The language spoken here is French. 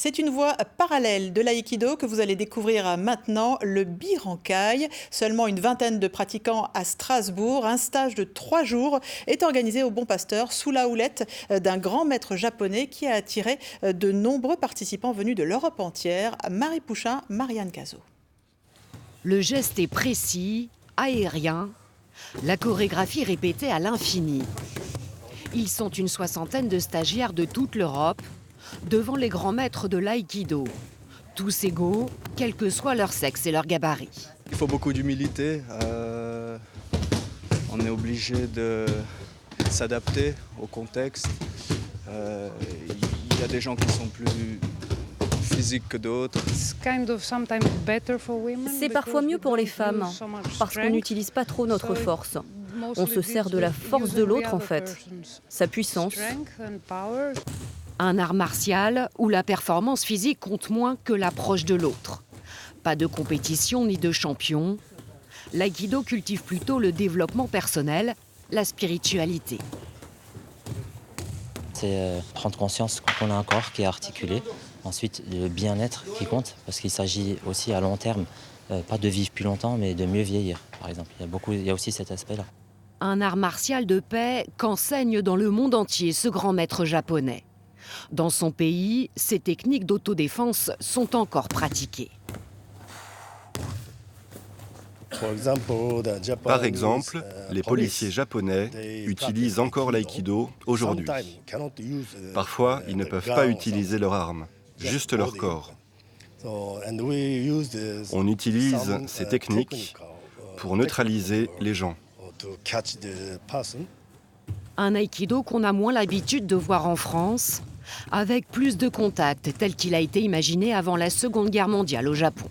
C'est une voie parallèle de l'aïkido que vous allez découvrir maintenant, le birankai. Seulement une vingtaine de pratiquants à Strasbourg. Un stage de 3 jours est organisé au Bon Pasteur sous la houlette d'un grand maître japonais qui a attiré de nombreux participants venus de l'Europe entière. Marie Pouchin, Marianne Cazot. Le geste est précis, aérien, la chorégraphie répétée à l'infini. Ils sont une soixantaine de stagiaires de toute l'Europe, devant les grands maîtres de l'aïkido. Tous égaux, quel que soit leur sexe et leur gabarit. Il faut beaucoup d'humilité. On est obligé de s'adapter au contexte. Il y a des gens qui sont plus physiques que d'autres. C'est parfois mieux pour les femmes, parce qu'on n'utilise pas trop notre force. On se sert de la force de l'autre en fait, sa puissance. Un art martial où la performance physique compte moins que l'approche de l'autre. Pas de compétition ni de champion. L'aïkido cultive plutôt le développement personnel, la spiritualité. C'est prendre conscience qu'on a un corps qui est articulé. Ensuite, le bien-être qui compte, parce qu'il s'agit aussi à long terme, pas de vivre plus longtemps, mais de mieux vieillir, par exemple. Il y a aussi cet aspect-là. Un art martial de paix qu'enseigne dans le monde entier ce grand maître japonais. Dans son pays, ces techniques d'autodéfense sont encore pratiquées. Par exemple, les policiers japonais utilisent encore l'aïkido aujourd'hui. Parfois, ils ne peuvent pas utiliser leurs armes, juste leur corps. On utilise ces techniques pour neutraliser les gens. Un aïkido qu'on a moins l'habitude de voir en France, avec plus de contacts tel qu'il a été imaginé avant la Seconde Guerre mondiale au Japon.